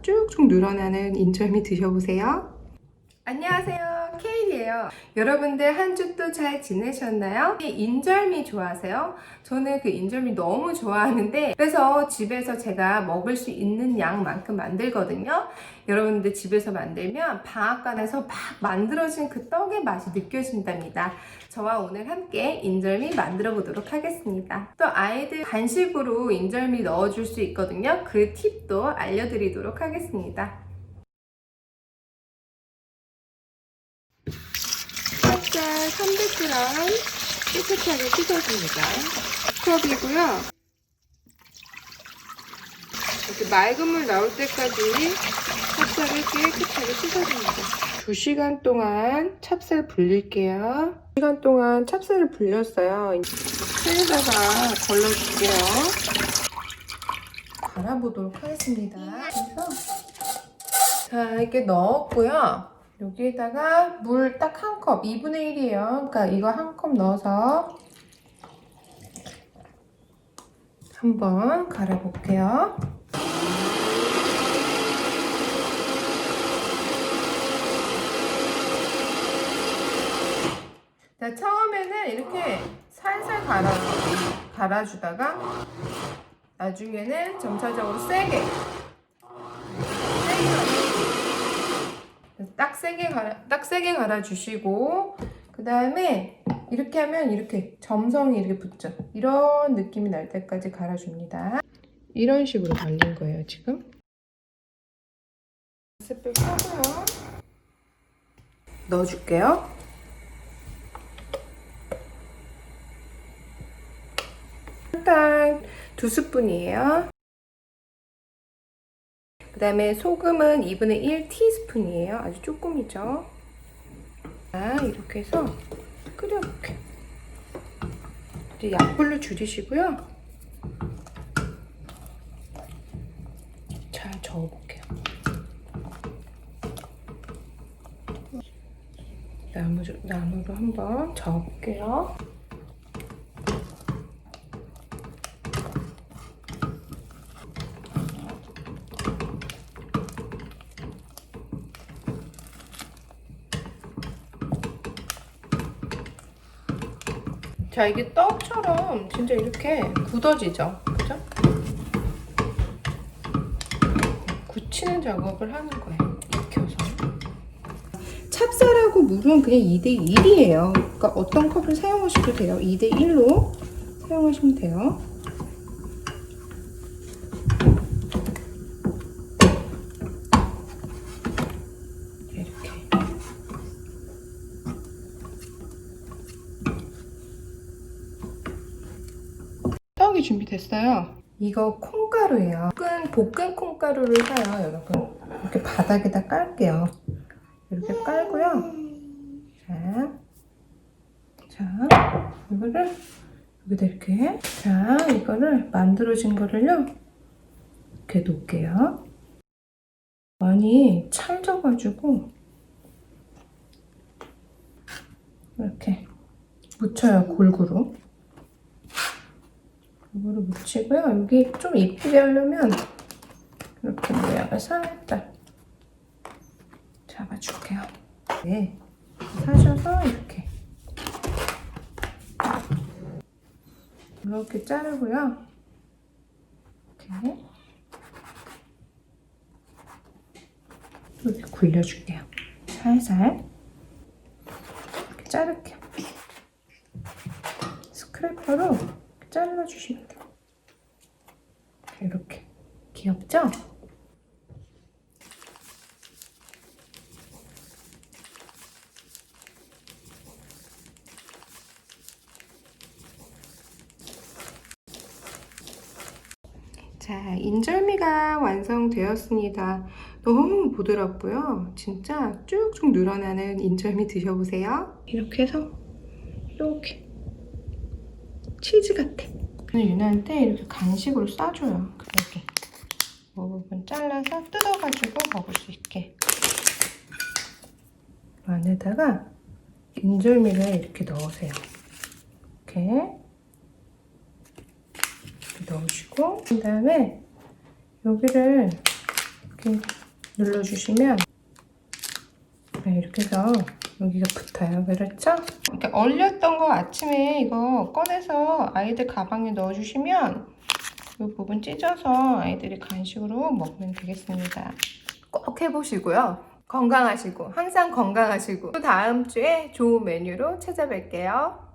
쭉쭉 늘어나는 인절미 드셔보세요. 안녕하세요, 케일이에요. 여러분들 한 주 또 잘 지내셨나요? 인절미 좋아하세요? 저는 그 인절미 너무 좋아하는데, 그래서 집에서 제가 먹을 수 있는 양만큼 만들거든요. 여러분들 집에서 만들면 방앗간에서 막 만들어진 그 떡의 맛이 느껴진답니다. 저와 오늘 함께 인절미 만들어 보도록 하겠습니다. 또 아이들 간식으로 인절미 넣어줄 수 있거든요. 그 팁도 알려드리도록 하겠습니다. 찹쌀 300g 깨끗하게 씻어줍니다. 컵이고요. 이렇게 맑은 물 나올 때까지 찹쌀을 깨끗하게 씻어줍니다. 2시간 동안 찹쌀 불릴게요. 2시간 동안 찹쌀을 불렸어요. 팬에다가 걸러줄게요. 갈아보도록 하겠습니다. 그래서 자, 이렇게 넣었고요. 여기에다가 물 딱 한 컵, 2분의 1이에요. 그러니까 이거 한 컵 넣어서 한번 갈아볼게요. 자, 처음에는 이렇게 살살 갈아주다가 나중에는 점차적으로 세게 딱 세게 갈아주시고, 그 다음에 이렇게 하면 이렇게 점성이 이렇게 붙죠. 이런 느낌이 날 때까지 갈아줍니다. 이런 식으로 갈린 거예요, 지금. 스프 펴고요. 넣어줄게요. 설탕 2스푼이에요. 그 다음에 소금은 2분의 1 티스푼이에요. 아주 조금이죠. 자, 이렇게 해서 끓여볼게요. 이제 약불로 줄이시고요. 잘 저어볼게요. 나무로 한번 저어볼게요. 자, 이게 떡처럼 진짜 이렇게 굳어지죠? 그죠? 굳히는 작업을 하는 거예요. 익혀서. 찹쌀하고 물은 그냥 2대1이에요. 그러니까 어떤 컵을 사용하셔도 돼요. 2대1로 사용하시면 돼요. 이렇게. 떡이 준비됐어요. 이거 콩가루예요. 볶은 콩가루를 사요, 여러분. 이렇게 바닥에다 깔게요. 이렇게 깔고요. 자, 이거를 여기다 이렇게. 자, 이거를 만들어진 거를요. 이렇게 놓을게요. 많이 찰져가지고 이렇게 묻혀요, 골고루. 골고루 묻히고요. 여기 좀 이쁘게 하려면 이렇게 모양을 살짝 잡아줄게요. 네, 사셔서 이렇게 자르고요. 이렇게 굴려줄게요. 살살 이렇게 자를게요. 스크래퍼로 이렇게 잘라주시면 돼요. 이렇게 귀엽죠? 자, 인절미가 완성되었습니다. 너무 부드럽고요. 진짜 쭉쭉 늘어나는 인절미 드셔보세요. 이렇게 해서 이렇게 치즈 같아. 유나한테 이렇게 간식으로 싸줘요. 이렇게 이 부분 잘라서 뜯어가지고 먹을 수 있게. 안에다가 인절미를 이렇게 넣으세요. 이렇게 넣으시고, 그 다음에 여기를 이렇게 눌러주시면 이렇게 해서 여기가 붙어요. 그렇죠? 이렇게 얼렸던 거 아침에 이거 꺼내서 아이들 가방에 넣어주시면 이 부분 찢어서 아이들이 간식으로 먹으면 되겠습니다. 꼭 해보시고요. 건강하시고 항상 건강하시고 또 다음 주에 좋은 메뉴로 찾아뵐게요.